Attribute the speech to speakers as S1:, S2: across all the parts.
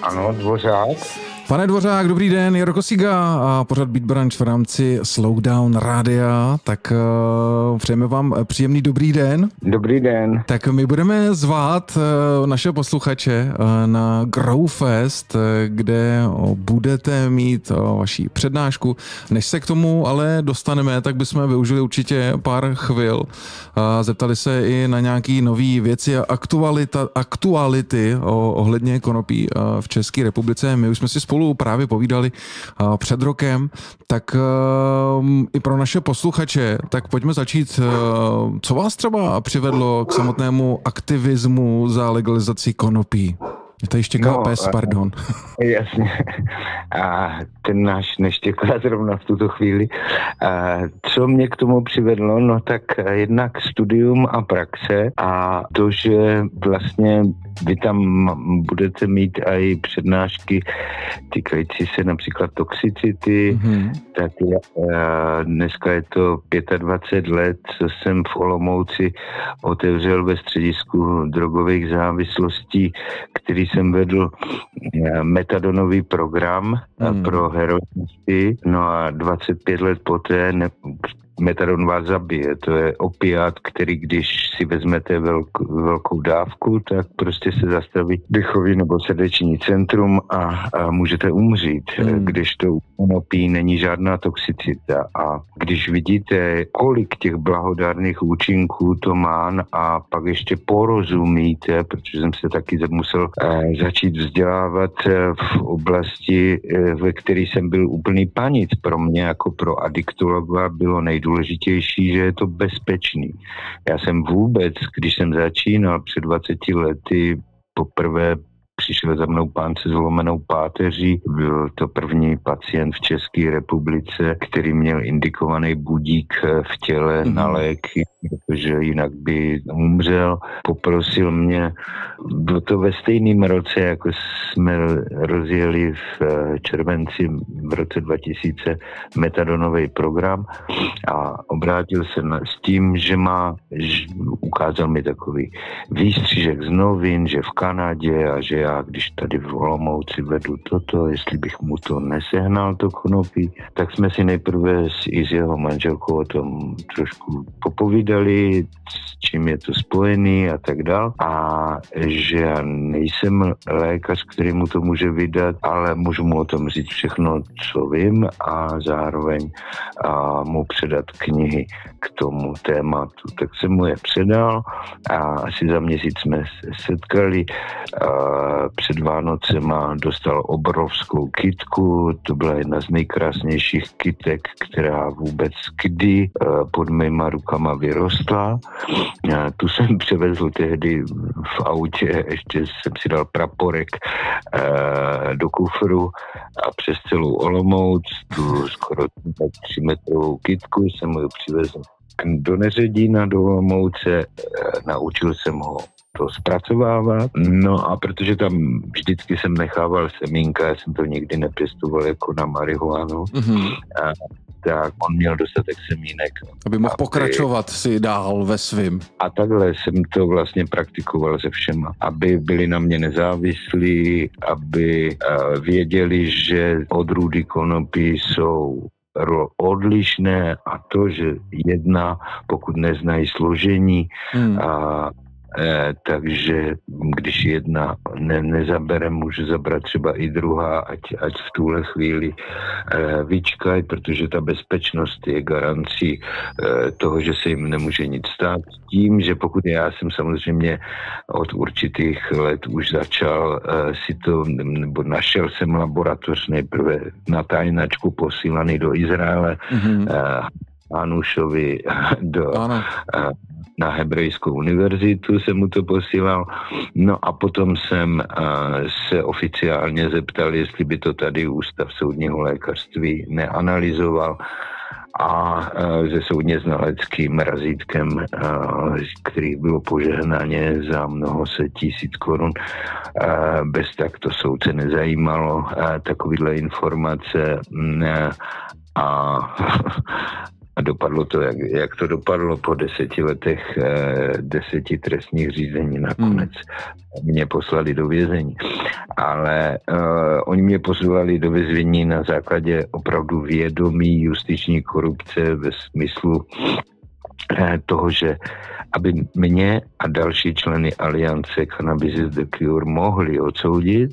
S1: Ano, Dvořák.
S2: Pane Dvořák, dobrý den, Jirko Kosiga a pořad Beat Branch v rámci Slowdown Rádia, tak přejeme vám příjemný dobrý den.
S1: Dobrý den.
S2: Tak my budeme zvát naše posluchače na Growfest, kde budete mít vaši přednášku. Než se k tomu ale dostaneme, tak bychom využili určitě pár chvil. Zeptali se i na nějaké nové věci a aktuality ohledně konopí v České republice. My už jsme si spolu právě povídali před rokem, tak i pro naše posluchače, tak pojďme začít. Co vás třeba přivedlo k samotnému aktivismu za legalizaci konopí? Je to ještě pes, pardon.
S1: Jasně. A ten náš neštěká zrovna v tuto chvíli. Co mě k tomu přivedlo? No tak jednak studium a praxe a to, že vlastně vy tam budete mít i přednášky týkající se například toxicity, tak dneska je to 25 let, co jsem v Olomouci otevřel ve středisku drogových závislostí, který jsem vedl metadonový program pro heroinisty. No a 25 let poté metadon vás zabije. To je opiát, který když si vezmete velkou dávku, tak prostě se zastaví dechový nebo srdeční centrum a můžete umřít. Když to konopí není žádná toxicita. A když vidíte, kolik těch blahodárných účinků to má a pak ještě porozumíte, protože jsem se taky musel začít vzdělávat v oblasti, ve které jsem byl úplný panic. Pro mě jako pro adiktologa bylo nejdůležitější, že je to bezpečný. Já jsem vůbec, když jsem začínal před 20 lety, poprvé přišel za mnou pán se zlomenou páteří. Byl to první pacient v České republice, který měl indikovaný budík v těle na léky, protože jinak by umřel. Poprosil mě, bylo to ve stejném roce, jako jsme rozjeli v červenci v roce 2000 metadonový program a obrátil se s tím, že ukázal mi takový výstřížek z novin, že v Kanadě a že já, když tady v Olomouci vedu toto, jestli bych mu to nesehnal, to konopí, tak jsme si nejprve i s jeho manželkou o tom trošku popovídali, s čím je to spojený a tak dál. A že já nejsem lékař, který mu to může vydat, ale můžu mu o tom říct všechno, co vím a zároveň mu předat knihy k tomu tématu. Tak jsem mu je předal a asi za měsíc jsme se setkali. Před Vánocema dostal obrovskou kytku, to byla jedna z nejkrásnějších kytek, která vůbec kdy pod mýma rukama vyrostla. Tu jsem převezl tehdy v autě, ještě jsem si dal praporek do kufru a přes celou Olomouc, tu skoro 3metrovou kytku jsem ho přivezl do Neředína, do Olomouce, naučil jsem ho to zpracovávat. No a protože tam vždycky jsem nechával semínka, já jsem to nikdy nepěstoval jako na marihuanu, tak on měl dostatek semínek.
S2: Aby mohl pokračovat si dál ve svým.
S1: A takhle jsem to vlastně praktikoval se všema. Aby byli na mě nezávislí, aby věděli, že odrůdy konopí jsou odlišné a to, že jedna, pokud neznají složení, takže když jedna nezabere, může zabrat třeba i druhá, ať v tuhle chvíli vyčkají, protože ta bezpečnost je garancí toho, že se jim nemůže nic stát. Tím, že pokud já jsem samozřejmě od určitých let už začal si to, nebo našel jsem laboratoř nejprve na tajnačku posílaný do Izraele, Hanušovi na Hebrejskou univerzitu jsem mu to posílal. No a potom jsem se oficiálně zeptal, jestli by to tady Ústav soudního lékařství neanalyzoval a se soudně znaleckým razítkem, který bylo požehnaně za mnoho set tisíc korun. Bez tak to soudce nezajímalo takovýhle informace a dopadlo to, jak to dopadlo po 10 letech 10 trestních řízení. Nakonec mě poslali do vězení. ale oni mě pozvali do vězení na základě opravdu vědomí justiční korupce ve smyslu toho, že aby mě a další členy aliance Cannabis is the Cure mohli odsoudit,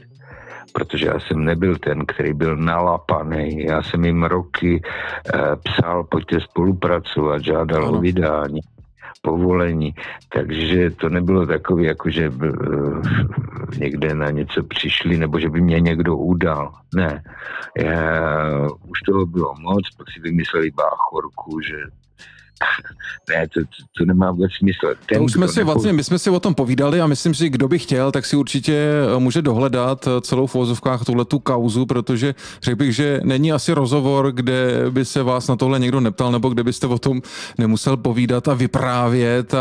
S1: protože já jsem nebyl ten, který byl nalapaný. Já jsem jim roky psal, pojďte spolupracovat, žádal o vydání, povolení. Takže to nebylo takové, jako že někde na něco přišli, nebo že by mě někdo udal. Ne. Už toho bylo moc, pak si vymysleli báchorku, že ne, to nemá vůbec smysl.
S2: To už jsme si vlastně, my jsme si o tom povídali a myslím si, kdo by chtěl, tak si určitě může dohledat celou v uvozovkách tuhletu kauzu, protože řekl bych, že není asi rozhovor, kde by se vás na tohle někdo neptal, nebo kde byste o tom nemusel povídat a vyprávět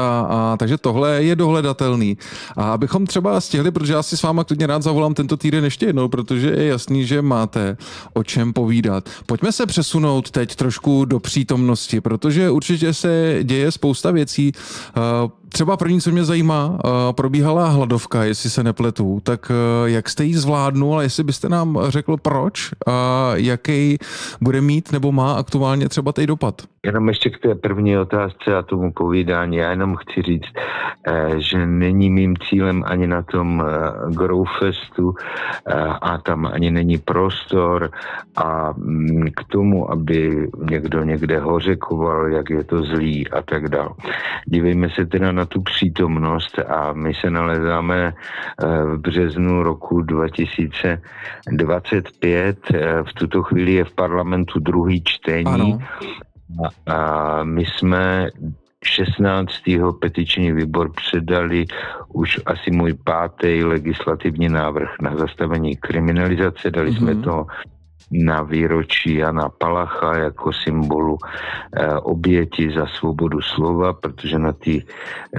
S2: takže tohle je dohledatelný. A abychom třeba stihli, protože já si s váma klidně rád zavolám tento týden ještě jednou, protože je jasný, že máte o čem povídat. Pojďme se přesunout teď trošku do přítomnosti, protože určitě se děje spousta věcí. Třeba první, co mě zajímá, probíhala hladovka, jestli se nepletu, tak jak jste ji zvládnul a jestli byste nám řekl proč a jaký bude mít nebo má aktuálně třeba tej dopad?
S1: Jenom ještě k té první otázce a tomu povídání. Já jenom chci říct, že není mým cílem ani na tom Growfestu a tam ani není prostor a k tomu, aby někdo někde hořekoval, jak je to zlý a tak dál. Dívejme se teda na tu přítomnost a my se nalezáme v březnu roku 2025. V tuto chvíli je v parlamentu druhý čtení.
S2: Ano.
S1: A my jsme 16. petiční výbor předali už asi můj 5. legislativní návrh na zastavení kriminalizace. Dali jsme to na výročí Jana Palacha jako symbolu oběti za svobodu slova, protože na té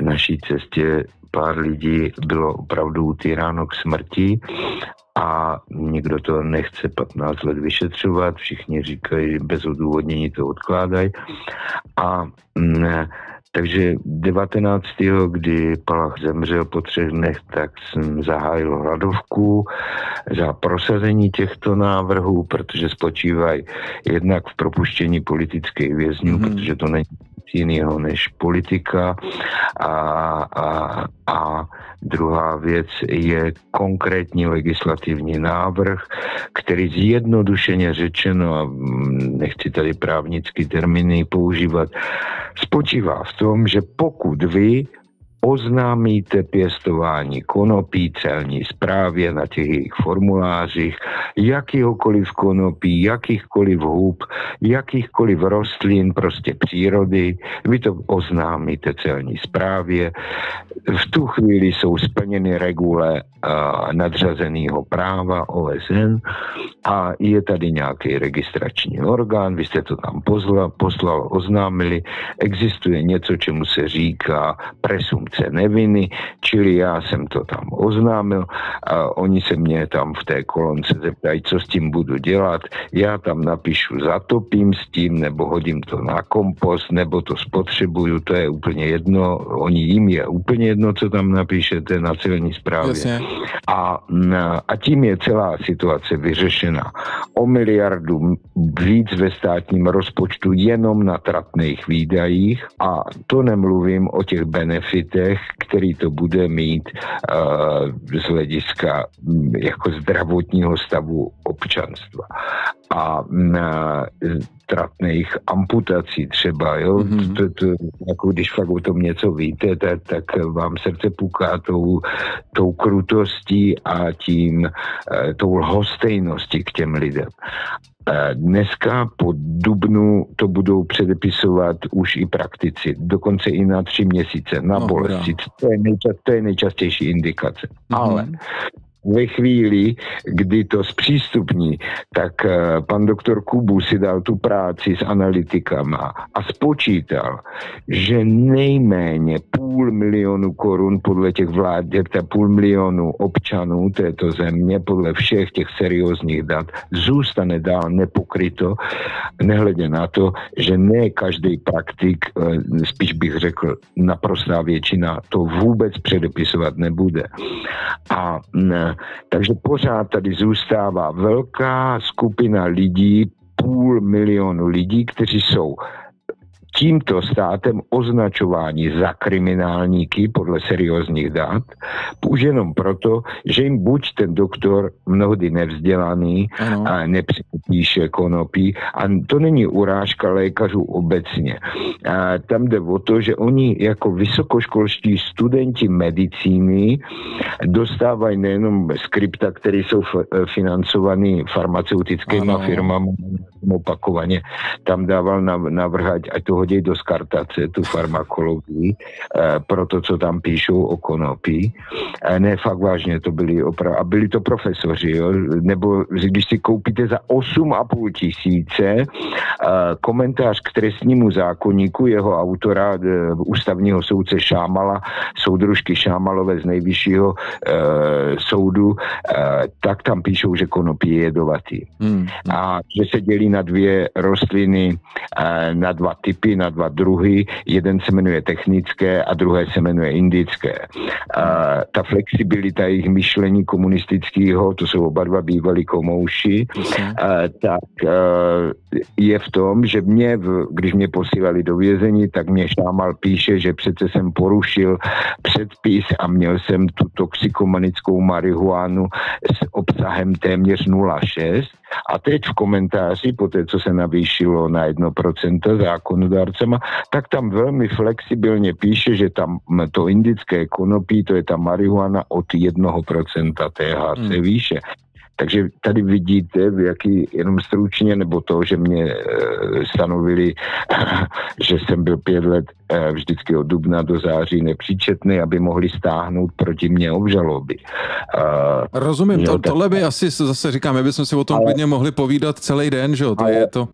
S1: naší cestě pár lidí bylo opravdu utýráno k smrti a nikdo to nechce 15 let vyšetřovat, všichni říkají, bez odůvodnění to odkládají. Takže 19. kdy Palach zemřel po 3 dnech, tak jsem zahájil hladovku za prosazení těchto návrhů, protože spočívají jednak v propuštění politických vězňů, protože to není jiného než politika a druhá věc je konkrétní legislativní návrh, který zjednodušeně řečeno, a nechci tady právnický termíny používat, spočívá v tom, že pokud vy oznámíte pěstování konopí celní správě na těch jejich formulářích, jakýhokoliv konopí, jakýchkoliv hub, jakýchkoliv rostlin, prostě přírody, vy to oznámíte celní správě. V tu chvíli jsou splněny regule nadřazeného práva OSN a je tady nějaký registrační orgán, vy jste to tam poslal, oznámili, existuje něco, čemu se říká presumpce neviny, čili já jsem to tam oznámil a oni se mě tam v té kolonce zeptají, co s tím budu dělat, já tam napíšu zatopím s tím, nebo hodím to na kompost, nebo to spotřebuju, to je úplně jedno, jim je úplně jedno, co tam napíšete na celní správě. Jasně. A tím je celá situace vyřešena. O miliardu víc ve státním rozpočtu jenom na tratných výdajích a to nemluvím o těch benefitech, který to bude mít z hlediska jako zdravotního stavu občanstva. A tratných amputací třeba, jo? Jako když fakt o tom něco víte, tak vám srdce puká tou krutostí a tou lhostejností k těm lidem. Dneska po dubnu to budou předepisovat už i praktici, dokonce i na 3 měsíce, na bolesti. To je nejčastější indikace. Ale ve chvíli, kdy to zpřístupní, tak pan doktor Kubu si dal tu práci s analytikama a spočítal, že nejméně 500 000 korun podle těch vlád, 500 000 občanů této země, podle všech těch seriózních dat, zůstane dál nepokryto, nehledě na to, že ne každý praktik, spíš bych řekl naprostá většina, to vůbec předepisovat nebude. A Takže pořád tady zůstává velká skupina lidí, 500 000 lidí, kteří jsou tímto státem označováni za kriminálníky podle seriózních dat, už jenom proto, že jim buď ten doktor mnohdy nevzdělaný a nepřipíše konopí, a to není urážka lékařů obecně. A tam jde o to, že oni jako vysokoškolští studenti medicíny dostávají nejenom skripta, které jsou financovaný farmaceutickými firmami, opakovaně tam dával navrhať, ať to hodí do skartace, tu farmakologii, pro to, co tam píšou o konopí. Ne, fakt vážně, to byli opravdu, a byli to profesoři, jo? Nebo když si koupíte za 8,5 tisíce komentář k trestnímu zákoníku jeho autora, ústavního soudce Šámala, soudružky Šámalové z nejvyššího soudu, tak tam píšou, že konopí je jedovatý. A že se dělí na 2 rostliny, na 2 typy, na 2 druhy. Jeden se jmenuje technické a druhé se jmenuje indické. Ta flexibilita jejich myšlení komunistického, to jsou oba dva bývalí komouši, tak je v tom, že když mě posílali do vězení, tak mě Šámal píše, že přece jsem porušil předpis a měl jsem tu toxikomanickou marihuanu s obsahem téměř 0,6. A teď v komentáři, po té, co se navýšilo na 1% zákonodárcema, tak tam velmi flexibilně píše, že tam to indické konopí, to je ta marihuana od 1% THC výše. Takže tady vidíte, v jaký, jenom stručně, nebo to, že mě stanovili, že jsem byl 5 let vždycky od dubna do září nepříčetný, aby mohli stáhnout proti mně obžaloby.
S2: Rozumím, tohle by asi zase říkám, my bychom si o tom klidně mohli povídat celý den, že jo?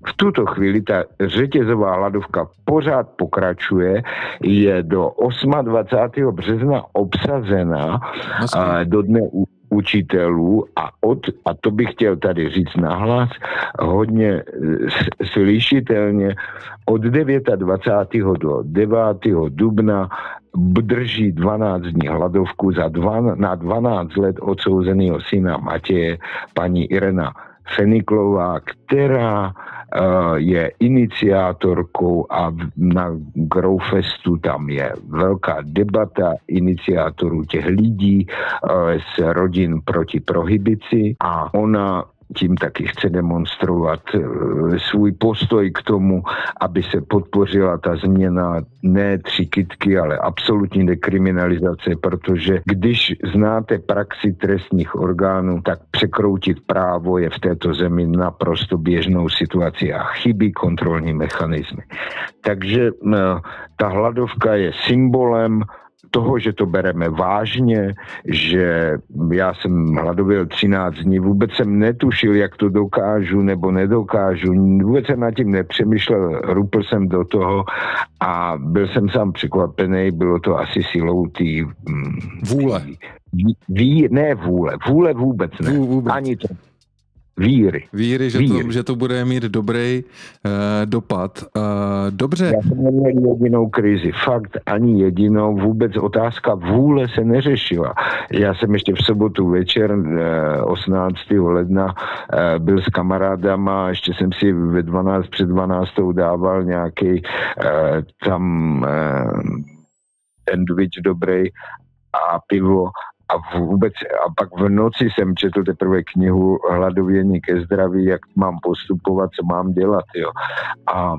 S1: V tuto chvíli ta řetězová hladovka pořád pokračuje, je do 28. března obsazena do dne učitelů a to bych chtěl tady říct nahlas, hodně slyšitelně, od 29. do 9. dubna drží 12 dní hladovku na 12 let odsouzeného syna Matěje, paní Irena Feniklová, která je iniciátorkou a na Growfestu tam je velká debata iniciátorů těch lidí z rodin proti prohibici a ona tím taky chce demonstrovat svůj postoj k tomu, aby se podpořila ta změna ne 3 kytky, ale absolutní dekriminalizace, protože když znáte praxi trestních orgánů, tak překroutit právo je v této zemi naprosto běžnou situací a chybí kontrolní mechanismy. Takže ta hladovka je symbolem toho, že to bereme vážně, že já jsem hladověl 13 dní, vůbec jsem netušil, jak to dokážu nebo nedokážu, vůbec jsem nad tím nepřemýšlel, rupl jsem do toho a byl jsem sám překvapený, bylo to asi silou té
S2: vůle.
S1: Ne vůle vůbec ne, ani to. Víry,
S2: že to bude mít dobrý dopad. Dobře.
S1: Já jsem neměl jedinou krizi, fakt ani jedinou, vůbec otázka vůle se neřešila. Já jsem ještě v sobotu večer 18. ledna byl s kamarádama, ještě jsem si před 12. dával nějaký tam sandwich dobrý a pivo. A pak v noci jsem četl teprve knihu Hladovění ke zdraví, jak mám postupovat, co mám dělat. Jo. A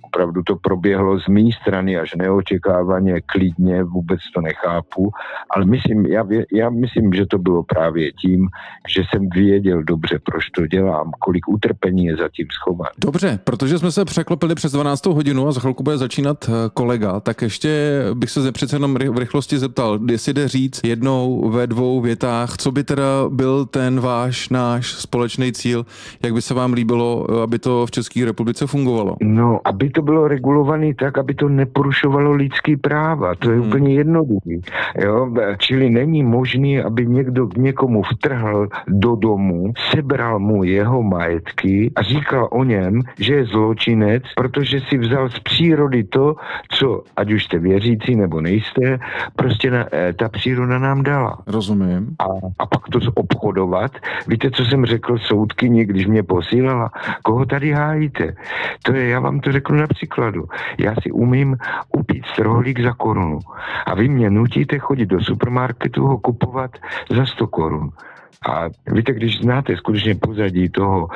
S1: opravdu to proběhlo z mé strany až neočekávaně, klidně, vůbec to nechápu, ale já myslím, že to bylo právě tím, že jsem věděl dobře, proč to dělám, kolik utrpení je zatím schované.
S2: Dobře, protože jsme se překlopili přes 12. hodinu a za chvilku bude začínat kolega, tak ještě bych se přece jenom v rychlosti zeptal, jestli jde říct jednou ve 2 větách, co by teda byl ten náš společný cíl, jak by se vám líbilo, aby to v České republice fungovalo?
S1: No, aby to bylo regulované tak, aby to neporušovalo lidský práva. To je úplně jednoduchý. Jo? Čili není možný, aby někdo k někomu vtrhl do domu, sebral mu jeho majetky a říkal o něm, že je zločinec, protože si vzal z přírody to, co, ať už jste věřící nebo nejste, prostě ta příroda nám dala.
S2: Rozumím.
S1: A pak to obchodovat. Víte, co jsem řekl soudkyni, když mě posílala? Koho tady hájíte? To je, já vám to řeknu na příkladu. Já si umím upít rohlík za korunu. A vy mě nutíte chodit do supermarketu ho kupovat za 100 korun. A víte, když znáte skutečně pozadí toho,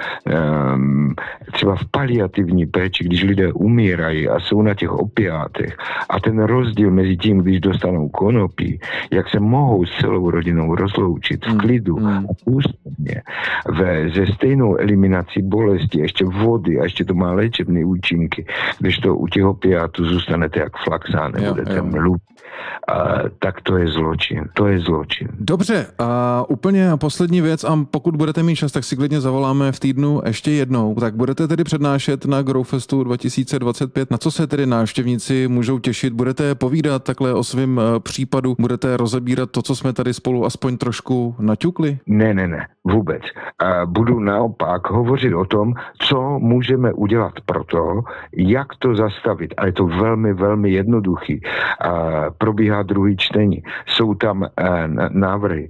S1: třeba v paliativní péči, když lidé umírají a jsou na těch opiátech a ten rozdíl mezi tím, když dostanou konopí, jak se mohou s celou rodinou rozloučit v klidu a ústupně ze stejnou eliminací bolesti, ještě vody a ještě to má léčebné účinky, když to u těch opiátů zůstanete jak flaxán, nebudete mluvit. Tak to je zločin. To je zločin.
S2: Dobře, a úplně poslední věc, a pokud budete mít čas, tak si klidně zavoláme v týdnu ještě jednou. Tak budete tedy přednášet na Growfestu 2025. Na co se tedy návštěvníci můžou těšit? Budete povídat takhle o svém případu? Budete rozebírat to, co jsme tady spolu aspoň trošku naťukli?
S1: Ne, vůbec. Budu naopak hovořit o tom, co můžeme udělat pro to, jak to zastavit. A je to velmi, velmi jednoduchý. Probíhá druhý čtení. Jsou tam návrhy.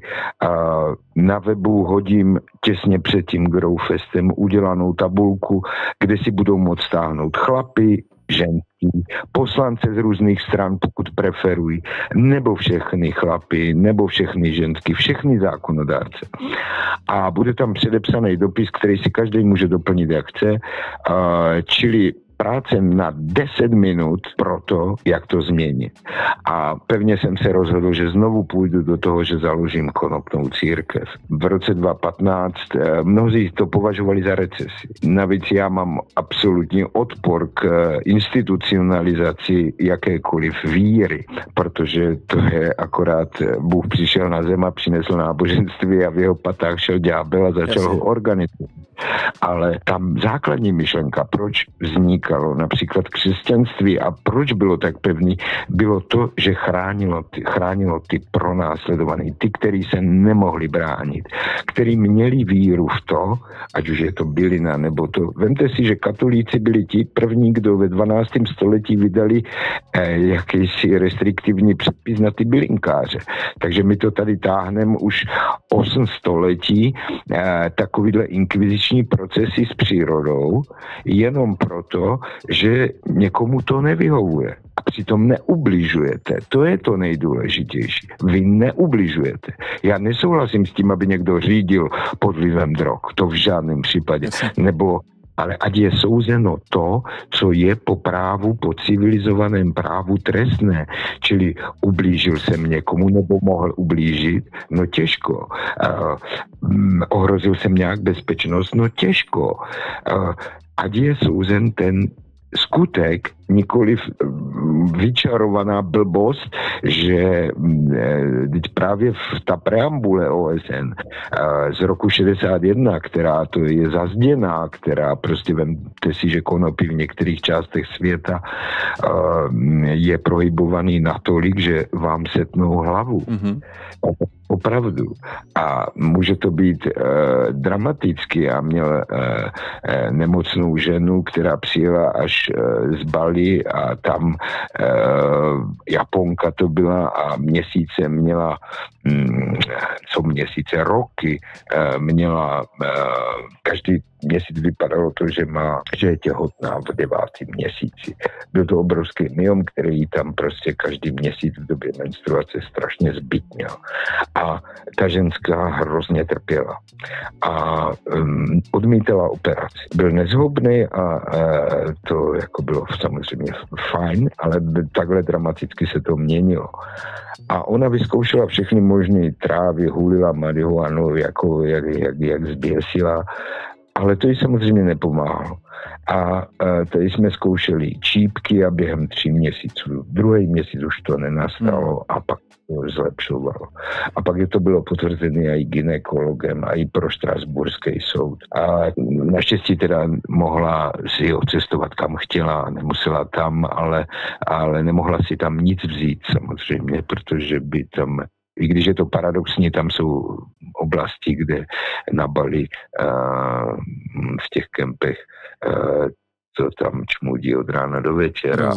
S1: Na webu hodím těsně před tím Growfestem udělanou tabulku, kde si budou moct stáhnout chlapy, ženský, poslance z různých stran, pokud preferují, nebo všechny chlapy, nebo všechny ženský, všechny zákonodárce. A bude tam předepsaný dopis, který si každý může doplnit, jak chce, čili práce na 10 minut pro to, jak to změnit. A pevně jsem se rozhodl, že znovu půjdu do toho, že založím konopnou církev. V roce 2015 mnozí to považovali za recesi. Navíc já mám absolutní odpor k institucionalizaci jakékoliv víry, protože to je akorát Bůh přišel na zem a přinesl náboženství a v jeho patách šel ďábel a začal ho organizovat. Ale tam základní myšlenka, proč vznikalo například křesťanství a proč bylo tak pevný, bylo to, že chránilo ty pronásledované, ty, kteří se nemohli bránit, kteří měli víru v to, ať už je to bylina, nebo to. Vemte si, že katolíci byli ti první, kdo ve 12. století vydali jakýsi restriktivní předpis na ty bylinkáře. Takže my to tady táhneme už 8 století, takovýhle inkviziční procesy s přírodou, jenom proto, že někomu to nevyhovuje. A přitom neubližujete. To je to nejdůležitější. Vy neubližujete. Já nesouhlasím s tím, aby někdo řídil pod vlivem drog. To v žádném případě. Nebo ale ať je souzeno to, co je po právu, po civilizovaném právu trestné. Čili ublížil jsem někomu nebo mohl ublížit, no těžko. Ohrozil jsem nějak bezpečnost, no těžko. Ať je souzen ten skutek, nikoliv vyčarovaná blbost, že teď právě ta preambule OSN z roku 61, která to je zazděná, která prostě vemte si, že konopí v některých částech světa je prohybovaný natolik, že vám setnou hlavu. Opravdu. A může to být dramaticky. Já měl nemocnou ženu, která přijela až z Bali a tam Japonka to byla a měsíce měla, roky měla, každý měsíc vypadalo to, že je těhotná v 9. měsíci. Byl to obrovský myom, který jí tam prostě každý měsíc v době menstruace strašně zbytnil. A ta ženská hrozně trpěla. A odmítala operaci. Byl nezhubný a to jako bylo samozřejmě fajn, ale takhle dramaticky se to měnilo. A ona vyzkoušela všechny možné trávy, hulila marihuanu, jako jak zběsila, ale to jí samozřejmě nepomáhalo. A tady jsme zkoušeli čípky a během 3 měsíců, druhý měsíc už to nenastalo a pak zlepšovalo. A pak je to bylo potvrzené i gynekologem, a i pro Štrasburský soud. A naštěstí teda mohla si odcestovat kam chtěla, nemusela tam, ale nemohla si tam nic vzít samozřejmě, protože by tam, i když je to paradoxní, tam jsou oblasti, kde na Bali v těch kempech to tam čmudí od rána do večera,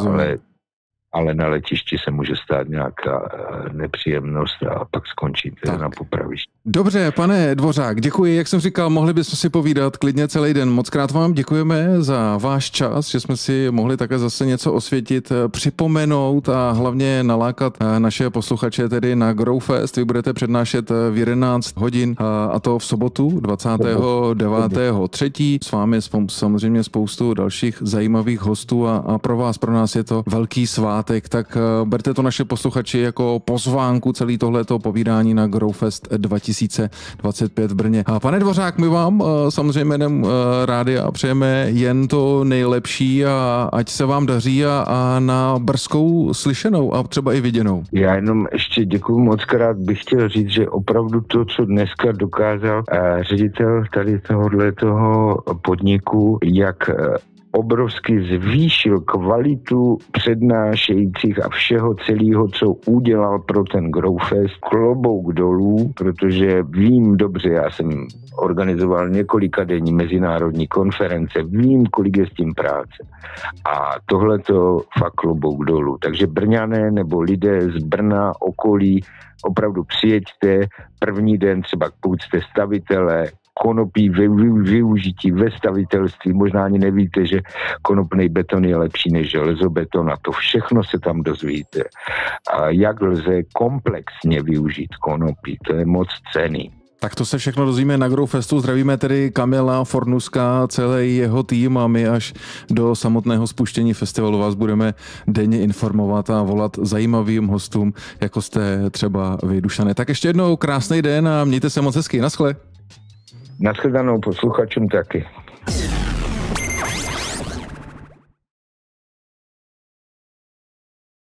S1: ale na letišti se může stát nějaká nepříjemnost a pak skončíte na popravišti.
S2: Dobře, pane Dvořák, děkuji. Jak jsem říkal, mohli bychom si povídat klidně celý den. Moc krát vám děkujeme za váš čas, že jsme si mohli také zase něco osvětit, připomenout a hlavně nalákat naše posluchače tedy na Growfest. Vy budete přednášet v 11 hodin a to v sobotu 29.3. S vámi samozřejmě spoustu dalších zajímavých hostů a pro vás, pro nás je to velký svát. Tak berte to naše posluchači jako pozvánku celý tohleto povídání na Growfest 2025 v Brně. A pane Dvořák, my vám samozřejmě jménem rádia přejeme jen to nejlepší a ať se vám daří a na brzkou slyšenou a třeba i viděnou.
S1: Já jenom ještě děkuju moc krát, bych chtěl říct, že opravdu to, co dneska dokázal ředitel tady toho podniku, jak obrovsky zvýšil kvalitu přednášejících a všeho celého, co udělal pro ten Growfest. Klobouk dolů, protože vím dobře, já jsem organizoval několika denní mezinárodní konference, vím, kolik je s tím práce. A tohle to fakt klobouk dolů. Takže Brňané nebo lidé z Brna, okolí, opravdu přijeďte první den, třeba pokud jste stavitelé, konopí využití ve stavitelství. Možná ani nevíte, že konopný beton je lepší než železobeton a to všechno se tam dozvíte. A jak lze komplexně využít konopí, to je moc cenný.
S2: Tak to se všechno dozvíme na Growfestu. Zdravíme tedy Kamila Fornuska, celý jeho tým a my až do samotného spuštění festivalu vás budeme denně informovat a volat zajímavým hostům, jako jste třeba vy, Dušané. Tak ještě jednou krásný den a mějte se moc hezky. Naschle.
S1: Nashledanou posluchačům taky.